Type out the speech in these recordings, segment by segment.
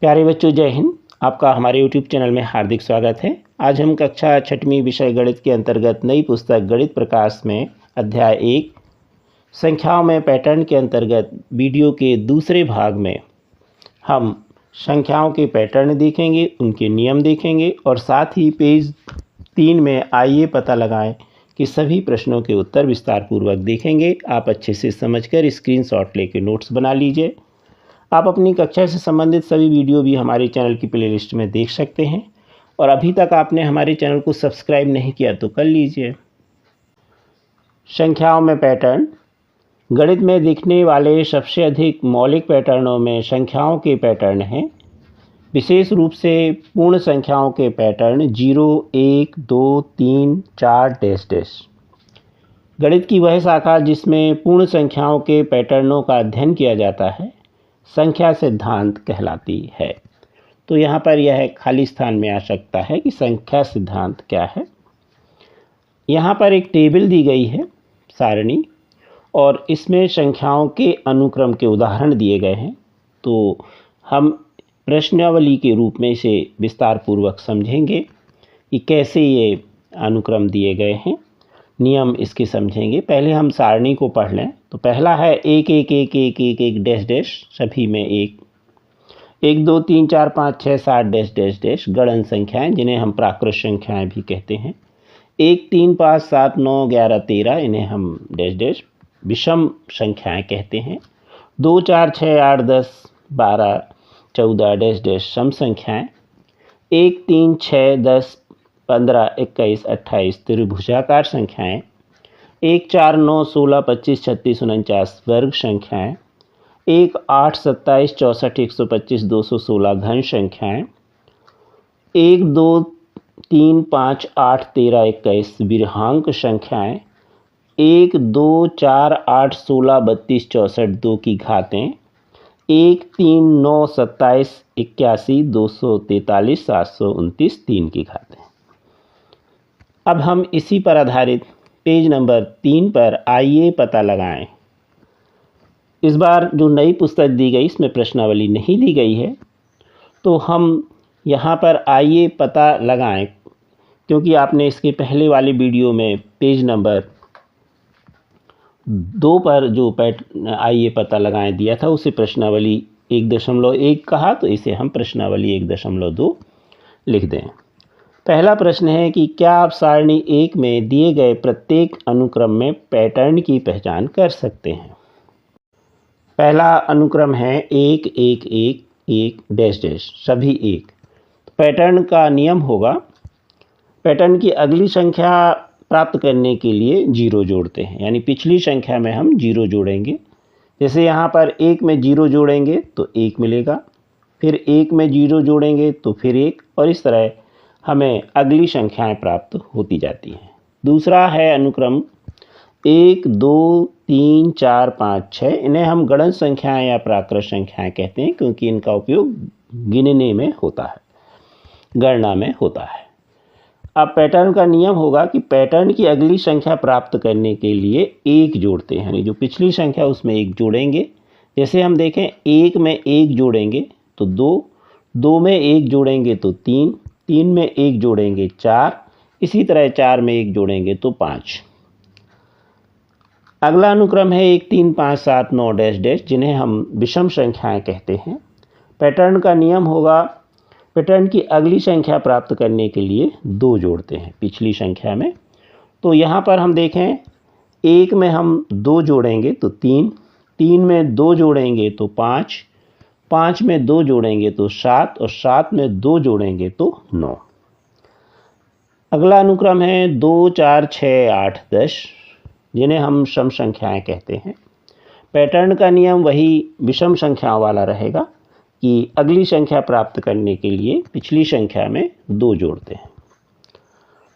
प्यारे बच्चों, जय हिंद। आपका हमारे YouTube चैनल में हार्दिक स्वागत है। आज हम कक्षा 6वीं विषय गणित के अंतर्गत नई पुस्तक गणित प्रकाश में अध्याय 1 संख्याओं में पैटर्न के अंतर्गत वीडियो के दूसरे भाग में हम संख्याओं के पैटर्न देखेंगे, उनके नियम देखेंगे और साथ ही पेज 3 में आइए पता लगाएं कि सभी प्रश्नों के उत्तर विस्तार पूर्वक देखेंगे। आप अच्छे से समझकर स्क्रीनशॉट लेकर नोट्स बना लीजिए। आप अपनी कक्षा से संबंधित सभी वीडियो भी हमारे चैनल की प्लेलिस्ट में देख सकते हैं और अभी तक आपने हमारे चैनल को सब्सक्राइब नहीं किया तो कर लीजिए। संख्याओं में पैटर्न। गणित में दिखने वाले सबसे अधिक मौलिक पैटर्नों में संख्याओं के पैटर्न हैं। विशेष रूप से पूर्ण संख्याओं के पैटर्न 0, 1, 2, 3, 4 डैश डैश। गणित की वह शाखा जिसमें पूर्ण संख्याओं के पैटर्नों का अध्ययन किया जाता है संख्या सिद्धांत कहलाती है। तो यहाँ पर यह खाली स्थान में आ सकता है कि संख्या सिद्धांत क्या है। यहाँ पर एक टेबल दी गई है, सारणी, और इसमें संख्याओं के अनुक्रम के उदाहरण दिए गए हैं। तो हम प्रश्नावली के रूप में इसे विस्तार पूर्वक समझेंगे कि कैसे ये अनुक्रम दिए गए हैं। नियम इसके समझेंगे। पहले हम सारणी को पढ़ लें। तो पहला है 1 1 1 1 1 1 डैश डैश, सभी में 1 1 2 3 4 5 6 7 डैश डैश डैश। गणन संख्याएं जिन्हें हम प्राकृत संख्याएं भी कहते हैं। 1 3 5 7 9 11 13 इन्हें हम डैश डैश विषम संख्याएं कहते हैं। 2 4 6 8 10 12 14 डैश डैश सम संख्याएं। 1 3 6 10 15 21 28 त्रिभुजाकार संख्याएं। 1 4 9 16 25 36 49 वर्ग संख्याएं। 1 8 27 64 125 216 घन संख्याएं। 1 2 3 5 8 13 21 विरहांक संख्याएं। 1 2 4 8 16 32 64 2 की घातें। 1 3 9 27 81 243 729 3 की घातें। अब हम इसी पर आधारित पेज नंबर 3 पर आइए पता लगाएं। इस बार जो नई पुस्तक दी गई इसमें प्रश्नावली नहीं दी गई है, तो हम यहाँ पर आइए पता लगाएं, क्योंकि आपने इसके पहले वाले वीडियो में पेज नंबर 2 पर जो आइए पता लगाएं दिया था उसे प्रश्नावली 1.1 कहा, तो इसे हम प्रश्नावली 1.2 लिख दें। पहला प्रश्न है कि क्या आप सारणी 1 में दिए गए प्रत्येक अनुक्रम में पैटर्न की पहचान कर सकते हैं। पहला अनुक्रम है 1 1 1 1 डैश डैश, सभी 1। पैटर्न का नियम होगा, पैटर्न की अगली संख्या प्राप्त करने के लिए 0 जोड़ते हैं, यानी पिछली संख्या में हम 0 जोड़ेंगे। जैसे यहाँ पर 1 में 0 जोड़ेंगे तो 1 मिलेगा, फिर 1 में 0 जोड़ेंगे तो फिर 1, और इस तरह हमें अगली संख्याएं प्राप्त होती जाती हैं। दूसरा है अनुक्रम 1 2 3 4 5 6। इन्हें हम गणन संख्याएं या प्राकृत संख्याएं कहते हैं, क्योंकि इनका उपयोग गिनने में होता है, गणना में होता है। अब पैटर्न का नियम होगा कि पैटर्न की अगली संख्या प्राप्त करने के लिए 1 जोड़ते हैं, यानी जो पिछली संख्या उसमें 1 जोड़ेंगे। जैसे हम देखें 1 में 1 जोड़ेंगे तो 2, 2 में 1 जोड़ेंगे तो 3, 3 में 1 जोड़ेंगे 4, इसी तरह 4 में 1 जोड़ेंगे तो 5। अगला अनुक्रम है 1 3 5 7 9 डैश डैश, जिन्हें हम विषम संख्याएं कहते हैं। पैटर्न का नियम होगा, पैटर्न की अगली संख्या प्राप्त करने के लिए 2 जोड़ते हैं पिछली संख्या में। तो यहाँ पर हम देखें 1 में हम 2 जोड़ेंगे तो 3, 3 में 2 जोड़ेंगे तो 5, 5 में 2 जोड़ेंगे तो 7, और 7 में 2 जोड़ेंगे तो 9। अगला अनुक्रम है 2 4 6 8 10, जिन्हें हम सम संख्याएं कहते हैं। पैटर्न का नियम वही विषम संख्याओं वाला रहेगा कि अगली संख्या प्राप्त करने के लिए पिछली संख्या में 2 जोड़ते हैं।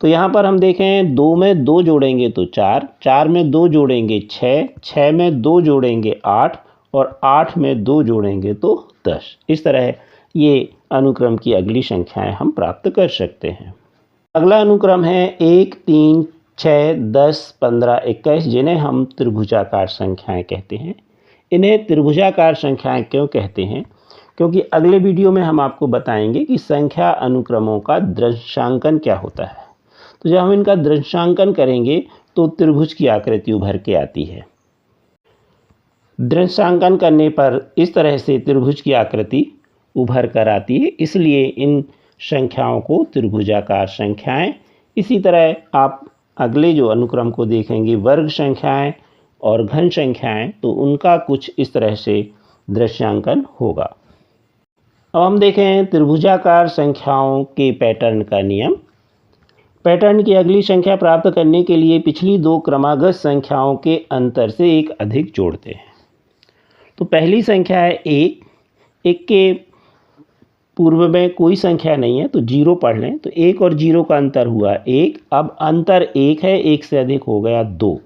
तो यहाँ पर हम देखें 2 में 2 जोड़ेंगे तो 4, 4 में 2 जोड़ेंगे 6, 6 में 2 जोड़ेंगे 8, और 8 में 2 जोड़ेंगे तो 10। इस तरह ये अनुक्रम की अगली संख्याएं हम प्राप्त कर सकते हैं। अगला अनुक्रम है 1 3 6 10 15 21, जिन्हें हम त्रिभुजाकार संख्याएं कहते हैं। इन्हें त्रिभुजाकार संख्याएं क्यों कहते हैं? क्योंकि अगले वीडियो में हम आपको बताएंगे कि संख्या अनुक्रमों का दृश्यांकन क्या होता है। तो जब हम इनका दृश्यांकन करेंगे तो त्रिभुज की आकृति उभर के आती है। दृश्यांकन करने पर इस तरह से त्रिभुज की आकृति उभर कर आती है, इसलिए इन संख्याओं को त्रिभुजाकार संख्याएं। इसी तरह आप अगले जो अनुक्रम को देखेंगे वर्ग संख्याएं और घन संख्याएं, तो उनका कुछ इस तरह से दृश्यांकन होगा। अब हम देखें त्रिभुजाकार संख्याओं के पैटर्न का नियम। पैटर्न की अगली संख्या प्राप्त करने के लिए पिछली दो क्रमागत संख्याओं के अंतर से एक अधिक जोड़ते हैं। तो पहली संख्या है एक। एक के पूर्व में कोई संख्या नहीं है तो जीरो पढ़ लें। तो एक और जीरो का अंतर हुआ एक। अब अंतर एक है, एक से अधिक हो गया दो।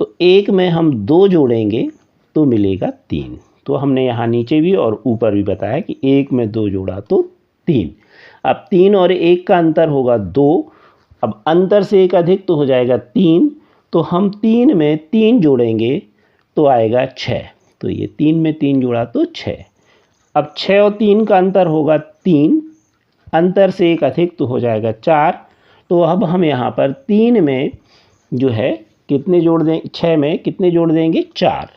तो एक में हम दो जोड़ेंगे तो मिलेगा तीन। तो हमने यहाँ नीचे भी और ऊपर भी बताया कि एक में दो जोड़ा तो तीन। अब तीन और एक का अंतर होगा दो। अब अंतर से एक अधिक तो हो जाएगा तीन। तो हम तीन में तीन जोड़ेंगे तो आएगा छः। तो ये तीन में तीन जोड़ा तो छः। अब छः और तीन का अंतर होगा तीन। अंतर से एक अधिक तो हो जाएगा चार। तो अब हम यहाँ पर तीन में जो है कितने जोड़ देंगे, छः में कितने जोड़ देंगे, चार।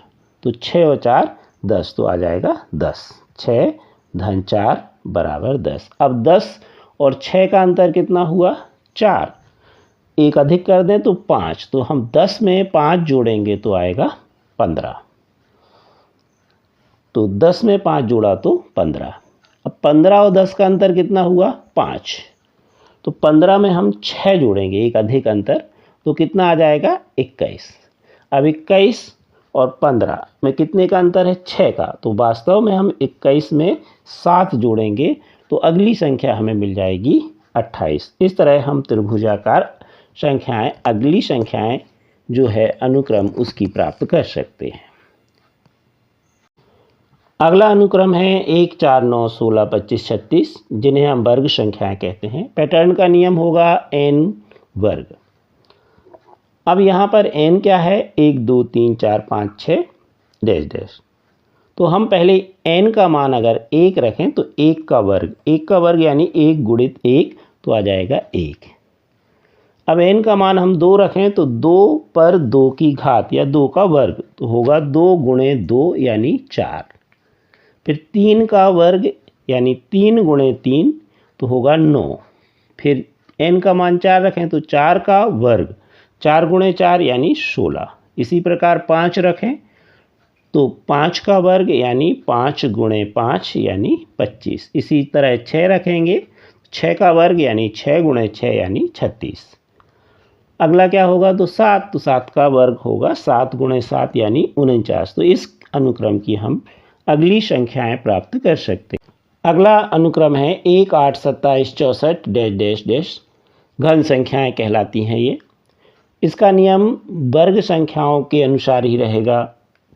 तो छः और चार 10, तो आ जाएगा 10। 6 धन 4 बराबर 10। अब 10 और 6 का अंतर कितना हुआ, 4। एक अधिक कर दें तो 5। तो हम 10 में 5 जोड़ेंगे तो आएगा 15। तो 10 में 5 जोड़ा तो 15। अब 15 और 10 का अंतर कितना हुआ, 5। तो 15 में हम 6 जोड़ेंगे, एक अधिक अंतर, तो कितना आ जाएगा 21। अब 21 और 15 में कितने का अंतर है, 6 का। तो वास्तव में हम 21 में 7 जोड़ेंगे तो अगली संख्या हमें मिल जाएगी 28। इस तरह हम त्रिभुजाकार संख्याएं, अगली संख्याएं जो है अनुक्रम उसकी प्राप्त कर सकते हैं। अगला अनुक्रम है 1, 4, 9, 16, 25, 36, जिन्हें हम वर्ग संख्याएं कहते हैं। पैटर्न का नियम होगा n वर्ग। अब यहाँ पर n क्या है, 1, 2, 3, 4, 5, 6 डैश डैश। तो हम पहले n का मान अगर 1 रखें तो 1 का वर्ग यानी 1 गुणित 1 तो आ जाएगा 1। अब n का मान हम 2 रखें तो 2 पर 2 की घात या 2 का वर्ग तो होगा 2 गुणे 2 यानी 4। फिर 3 का वर्ग यानी 3 गुणे 3 तो होगा 9। फिर n का मान 4 रखें तो 4 का वर्ग 4 गुणे 4 यानी 16। इसी प्रकार 5 रखें तो 5 का वर्ग यानी 5 गुणे 5 यानी 25। इसी तरह 6 रखेंगे, 6 का वर्ग यानी 6 गुणे 6 यानी 36। अगला क्या होगा, तो 7, तो 7 का वर्ग होगा 7 गुणे 7 यानी 49। तो इस अनुक्रम की हम अगली संख्याएं प्राप्त कर सकते हैं। अगला अनुक्रम है 1, 8, 27, 64 डैश डैश डैश, घन संख्याएं कहलाती हैं ये। इसका नियम वर्ग संख्याओं के अनुसार ही रहेगा।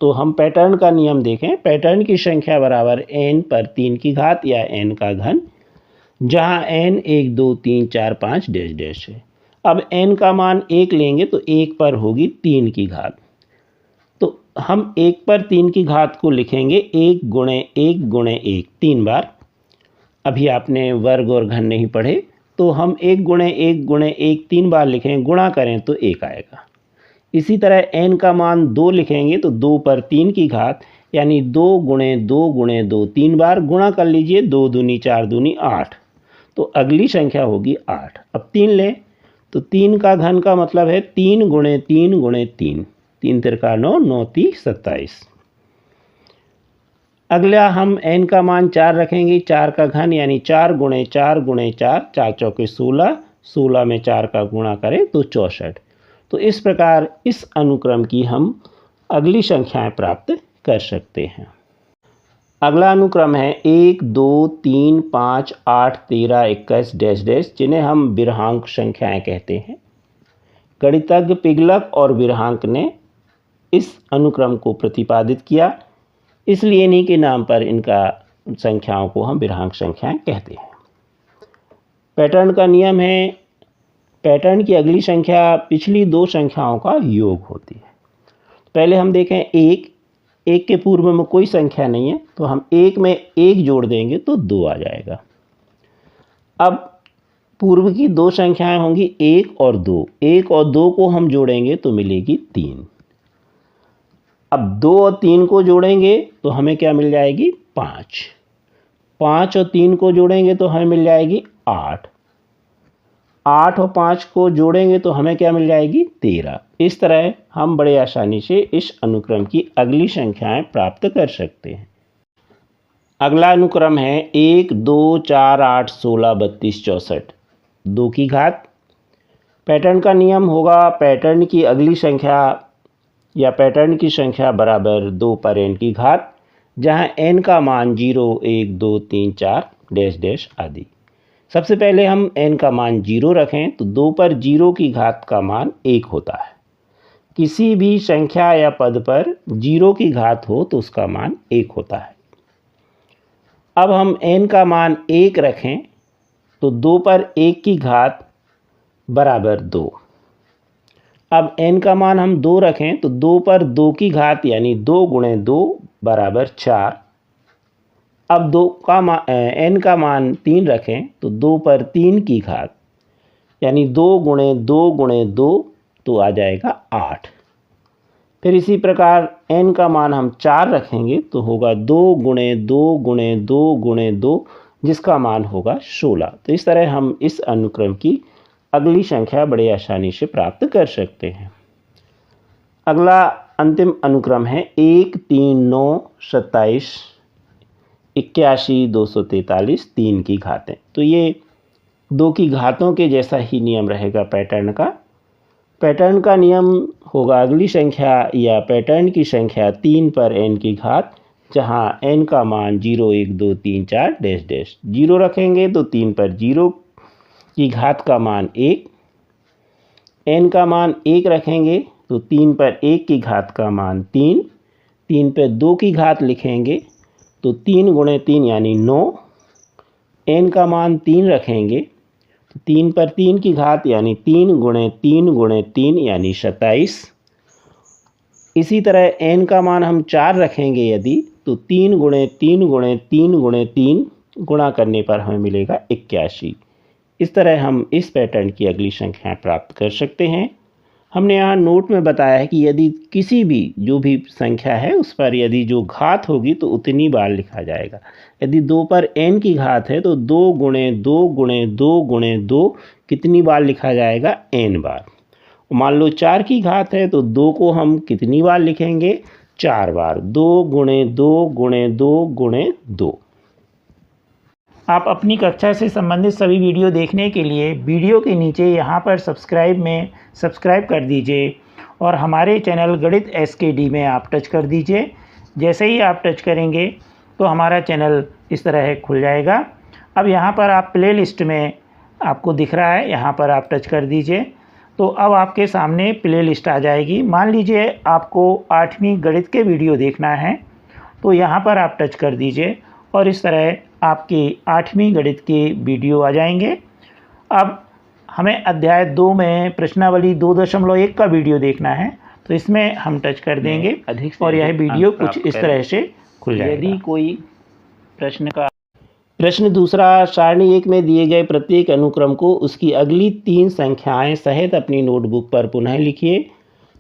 तो हम पैटर्न का नियम देखें। पैटर्न की संख्या बराबर n पर 3 की घात या n का घन, जहां n 1, 2, 3, 4, 5 डैश डैश है। अब n का मान 1 लेंगे तो 1 पर होगी 3 की घात। तो हम 1 पर 3 की घात को लिखेंगे 1 गुणे 1 गुणे 1 3 बार। अभी आपने वर्ग और घन नहीं पढ़े तो हम 1 गुणे 1 गुणे 1 3 बार लिखें, गुणा करें तो 1 आएगा। इसी तरह n का मान 2 लिखेंगे तो 2 पर 3 की घात यानी 2 गुणे 2 गुणे 2 3 बार, गुणा कर लीजिए, 2 दूनी 4 दूनी 8। तो अगली संख्या होगी 8। अब 3 लें तो 3 का घन का मतलब है 3 गुणे 3 गुणे 3, 3 तिरका 9, 9 तीक 27। अगला हम n का मान 4 रखेंगे, 4 का घन यानी 4 गुणे 4 गुणे 4, 4 चौके 16, 16 में 4 का गुणा करें तो 64। तो इस प्रकार इस अनुक्रम की हम अगली संख्याएं प्राप्त कर सकते हैं। अगला अनुक्रम है 1, 2, 3, 5, 8, 13, 21 डैश डैश, जिन्हें हम विरहांक संख्याएं कहते हैं। गणितज्ञ पिगलक और विरहांक ने इस अनुक्रम को प्रतिपादित किया, इसलिए इन्हीं के नाम पर इनका संख्याओं को हम विरहांक संख्याएं कहते हैं। पैटर्न का नियम है, पैटर्न की अगली संख्या पिछली दो संख्याओं का योग होती है। पहले हम देखें 1। एक के पूर्व में कोई संख्या नहीं है, तो हम एक में एक जोड़ देंगे तो 2 आ जाएगा। अब पूर्व की दो संख्याएं होंगी 1 और 2, 1 और 2 को हम जोड़ेंगे तो मिलेगी 3। अब 2 और 3 को जोड़ेंगे तो हमें क्या मिल जाएगी 5। 5 और 3 को जोड़ेंगे तो हमें मिल जाएगी 8। 8 और 5 को जोड़ेंगे तो हमें क्या मिल जाएगी 13। इस तरह हम बड़े आसानी से इस अनुक्रम की अगली संख्याएं प्राप्त कर सकते हैं। अगला अनुक्रम है 1 2 4 8 16 32 64 2 की घात। पैटर्न का नियम होगा पैटर्न की अगली संख्या या पैटर्न की संख्या बराबर 2 पर n की घात, जहां n का मान 0 1 2 3 4 डैश डैश आदि। सबसे पहले हम n का मान 0 रखें तो 2 पर 0 की घात का मान 1 होता है। किसी भी संख्या या पद पर 0 की घात हो तो उसका मान 1 होता है। अब हम n का मान 1 रखें तो 2 पर 1 की घात बराबर 2। अब n का मान हम 2 रखें तो 2 पर 2 की घात यानी 2 गुणे 2 बराबर 4। अब n का मान 3 रखें तो 2 पर 3 की घात यानी 2 गुणे 2 गुणे 2 तो आ जाएगा 8। फिर इसी प्रकार n का मान हम 4 रखेंगे तो होगा 2 गुणे 2 गुणे 2 गुणे 2 जिसका मान होगा 16। तो इस तरह हम इस अनुक्रम की अगली संख्या बड़े आसानी से प्राप्त कर सकते हैं। अगला अंतिम अनुक्रम है 1 3 9 27 81 243 3 की घातें। तो ये 2 की घातों के जैसा ही नियम रहेगा पैटर्न का। पैटर्न का नियम होगा अगली संख्या या पैटर्न की संख्या 3 पर n की घात, जहां n का मान 0 1 2 3 4 डैश डैश। 0 रखेंगे तो 3 पर 0 की घात का मान 1। n का मान 1 रखेंगे तो 3 पर 1 की घात का मान 3। 3 पर 2 की घात लिखेंगे तो 3 गुणे 3 यानी 9। n का मान 3 रखेंगे तो 3 पर 3 की घात यानी 3 गुणे 3 गुणे 3 यानी 27। इसी तरह n का मान हम 4 रखेंगे यदि तो 3 गुणे 3 गुणे 3 गुणे 3 गुणा करने पर हमें मिलेगा 81। इस तरह हम इस पैटर्न की अगली संख्याएं प्राप्त कर सकते हैं। हमने यहाँ नोट में बताया है कि यदि किसी भी जो भी संख्या है उस पर यदि जो घात होगी तो उतनी बार लिखा जाएगा। यदि 2 पर n की घात है तो 2 गुणे 2 गुणे 2 गुणे 2 कितनी बार लिखा जाएगा n बार। मान लो 4 की घात है तो 2 को हम कितनी बार लिखेंगे 4 बार। 2 गुणे 2 गुणे 2 गुणे 2। आप अपनी कक्षा से संबंधित सभी वीडियो देखने के लिए वीडियो के नीचे यहाँ पर सब्सक्राइब में सब्सक्राइब कर दीजिए और हमारे चैनल गणित SKD में आप टच कर दीजिए। जैसे ही आप टच करेंगे तो हमारा चैनल इस तरह खुल जाएगा। अब यहाँ पर आप प्ले लिस्ट में आपको दिख रहा है, यहाँ पर आप टच कर दीजिए तो अब आपके सामने प्ले लिस्ट आ जाएगी। मान लीजिए आपको 8वीं गणित के वीडियो देखना है तो यहाँ पर आप टच कर दीजिए और इस तरह आपकी 8वीं गणित के वीडियो आ जाएंगे। अब हमें अध्याय 2 में प्रश्नावली 2.1 का वीडियो देखना है तो इसमें हम टच कर देंगे और यह वीडियो कुछ इस तरह से खुल जाएगा। यदि कोई प्रश्न दूसरा, सारणी 1 में दिए गए प्रत्येक अनुक्रम को उसकी अगली 3 संख्याएं सहित अपनी नोटबुक पर पुनः लिखिए।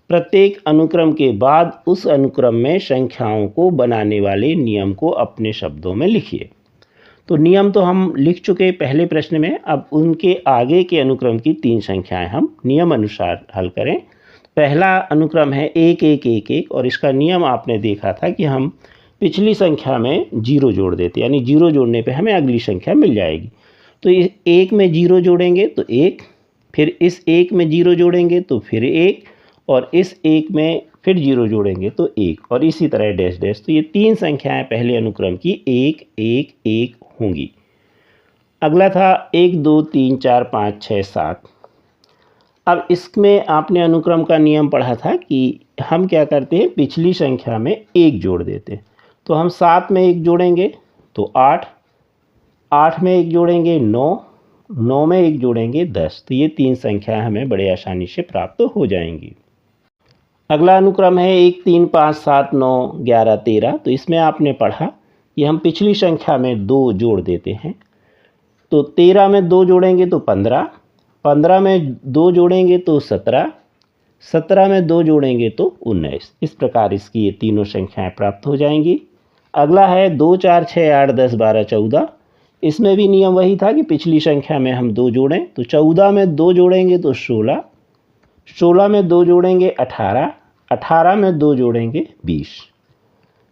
प्रत्येक अनुक्रम के बाद उस अनुक्रम में संख्याओं को बनाने वाले नियम को अपने शब्दों में लिखिए। तो नियम तो हम लिख चुके पहले प्रश्न में, अब उनके आगे के अनुक्रम की 3 संख्याएं हम नियम अनुसार हल करें। पहला अनुक्रम है 1 1 1 1 और इसका नियम आपने देखा था कि हम पिछली संख्या में 0 जोड़ देते, यानी 0 जोड़ने पे हमें अगली संख्या मिल जाएगी। तो इस 1 में 0 जोड़ेंगे तो 1, फिर इस 1 में 0 जोड़ेंगे तो फिर 1 और इस 1 में फिर 0 जोड़ेंगे तो 1 और इसी तरह डैश डैश। तो ये 3 संख्याएं पहले अनुक्रम की 1 1 1 होंगी। अगला था 1 2 3 4 5 6 7। अब इसमें आपने अनुक्रम का नियम पढ़ा था कि हम क्या करते हैं, पिछली संख्या में 1 जोड़ देते हैं। तो हम 7 में 1 जोड़ेंगे तो 8, 8 में 1 जोड़ेंगे 9, 9 में 1 जोड़ेंगे 10। तो ये 3 संख्याएं हमें बड़े आसानी से प्राप्त हो जाएंगी। अगला अनुक्रम है 1 3 5 7 9 11 13। तो इसमें आपने पढ़ा कि हम पिछली संख्या में 2 जोड़ देते हैं। तो 13 में 2 जोड़ेंगे तो 15, 15 में 2 जोड़ेंगे तो 17, 17 में 2 जोड़ेंगे तो 19। इस प्रकार इसकी ये तीनों संख्याएं प्राप्त हो जाएंगी। अगला है 2 4 6 8 10 12 14। इसमें भी नियम वही था कि पिछली संख्या में हम 2 जोड़ें। तो 14 में 2 जोड़ेंगे तो 16, 16 में 2 जोड़ेंगे 18, 18 में 2 जोड़ेंगे 20।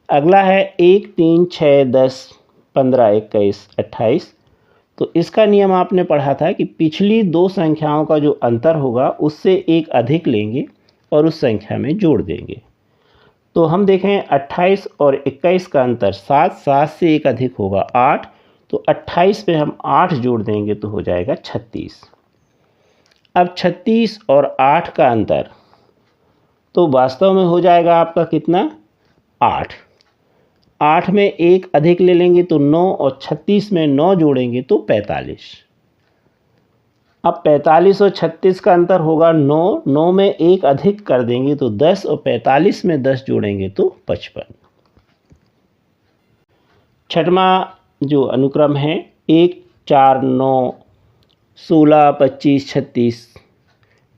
अगला है 1 3 6 10 15 21 28। तो इसका नियम आपने पढ़ा था कि पिछली 2 संख्याओं का जो अंतर होगा उससे एक अधिक लेंगे और उस संख्या में जोड़ देंगे। तो हम देखें 28 और 21 का अंतर 7, 7 से एक अधिक होगा 8। तो 28 में हम 8 जोड़ देंगे तो हो जाएगा 36। अब 36 और 8 का अंतर तो वास्तव में हो जाएगा आपका कितना, 8। 8 में एक अधिक ले लेंगे तो 9 और 36 में 9 जोड़ेंगे तो 45। अब 45 और 36 का अंतर होगा 9, 9 में एक अधिक कर देंगे तो 10 और 45 में 10 जोड़ेंगे तो 55। छठवां जो अनुक्रम है 1 4 9 16 25 36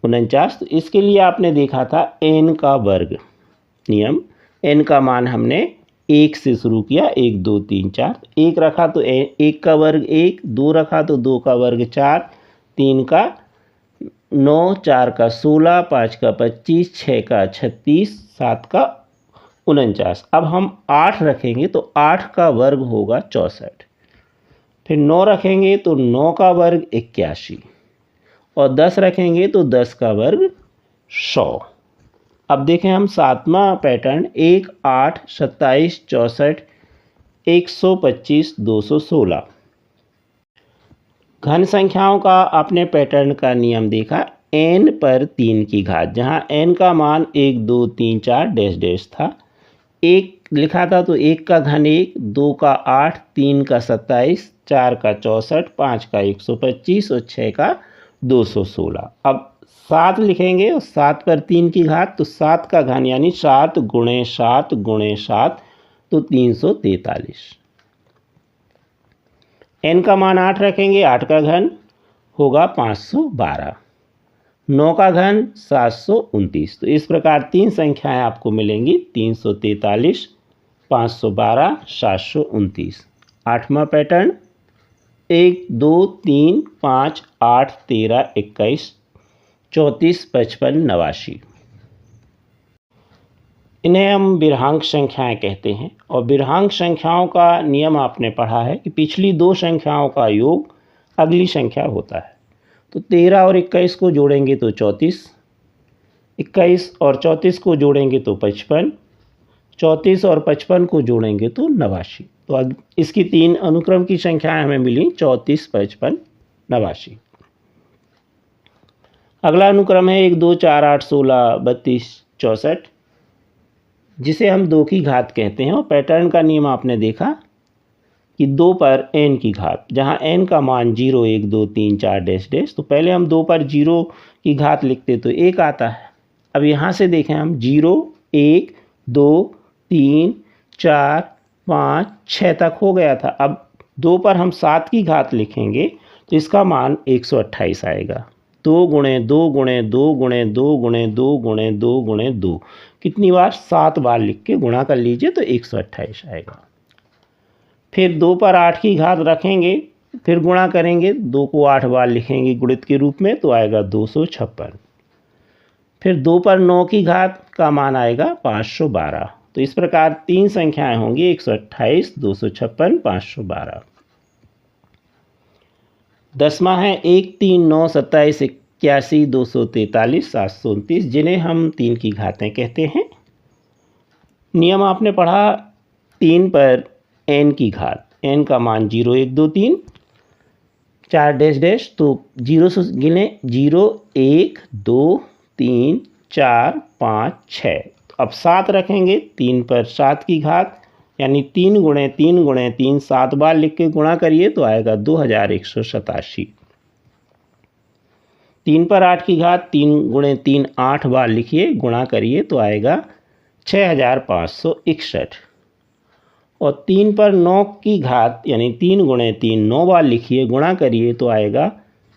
49। तो इसके लिए आपने देखा था n का वर्ग नियम। n का मान हमने 1 से शुरू किया, 1 2 3 4। 1 रखा तो 1 का वर्ग 1, 2 रखा तो 2 का वर्ग 4, 3 का 9, 4 का 16, 5 का 25, 6 का 36, 7 का 49। अब हम 8 रखेंगे तो 8 का वर्ग होगा 64। फिर 9 रखेंगे तो 9 का वर्ग 81 और 10 रखेंगे तो 10 का वर्ग 100। अब देखें हम 7वां पैटर्न 1 8 27 64 125 216। घन संख्याओं का आपने पैटर्न का नियम देखा n पर 3 की घात, जहां n का मान 1 2 3 4 डैश डैश था। 1 लिखा था तो 1 का घन 1, 2 का 8, 3 का 27, 4 का 64, 5 का 125 और 6 का 216। अब 7 लिखेंगे और 7 पर 3 की घात तो 7 का घन यानी 7 गुणे 7 गुणे 7 तो 343। n का मान 8 रखेंगे, 8 का घन होगा 512, 9 का घन 729। तो इस प्रकार 3 संख्याएं आपको मिलेंगी 343, 512, 729। 8वां पैटर्न 1 2 3 5 8 13 21 34 55 89। इन्हें हम विरहांक संख्याएं कहते हैं। और विरहांक संख्याओं का नियम आपने पढ़ा है कि पिछली 2 संख्याओं का योग अगली संख्या होता है। तो 13 और 21 को जोड़ेंगे तो 34, 21 और 34 को जोड़ेंगे तो 55, 34 और 55 को जोड़ेंगे तो 89। तो अब इसकी 3 अनुक्रम की संख्याएं हमें मिली 34 55 89। अगला अनुक्रम है 1 2 4 8 16 32 64, जिसे हम 2 की घात कहते हैं। और पैटर्न का नियम आपने देखा कि 2 पर n की घात, जहां n का मान 0 1 2 3 4 डैश डैश। तो पहले हम 2 पर 0 की घात लिखते तो 1 आता है। अब यहाँ से देखें हम 0 1 2 3 4 5 6 तक हो गया था। अब 2 पर हम 7 की घात लिखेंगे तो इसका मान 128 आएगा। 2 गुणे 2 गुणे 2 गुणे 2 गुणे 2 गुणे 2 गुणे 2, कितनी बार, 7 बार लिख के गुणा कर लीजिए तो 128 आएगा। फिर 2 पर 8 की घात रखेंगे, फिर गुणा करेंगे, 2 को 8 बार लिखेंगे गुणित के रूप में तो आएगा 256। फिर 2 पर 9 की घात का मान आएगा 512। तो इस प्रकार 3 संख्याएं होंगी 128 256 512। 10वां है 1 3 9 27 81 243 729, जिन्हें हम 3 की घातें कहते हैं। नियम आपने पढ़ा 3 पर n की घात, n का मान 0 1 2 3 4 डैश डैश। तो 0 से गिने 0 1 2 3 4 5 6। अब 7 रखेंगे, 3 पर 7 की घात यानी 3 गुणे 3 गुणे 3 7 बार लिख के गुणा करिए तो आएगा 2187। 3 पर 8 की घात 3 गुणे 3 8 बार लिखिए, गुणा करिए तो आएगा 6561। और 3 पर 9 की घात यानी 3 गुणे 3 9 बार लिखिए, गुणा करिए तो आएगा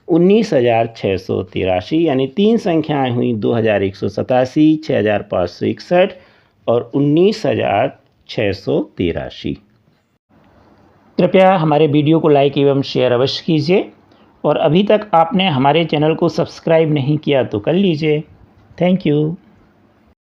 19,683। यानी 3 संख्याएं हुई 2187, 6561 और 19,683। कृपया हमारे वीडियो को लाइक एवं शेयर अवश्य कीजिए और अभी तक आपने हमारे चैनल को सब्सक्राइब नहीं किया तो कर लीजिए। Thank you.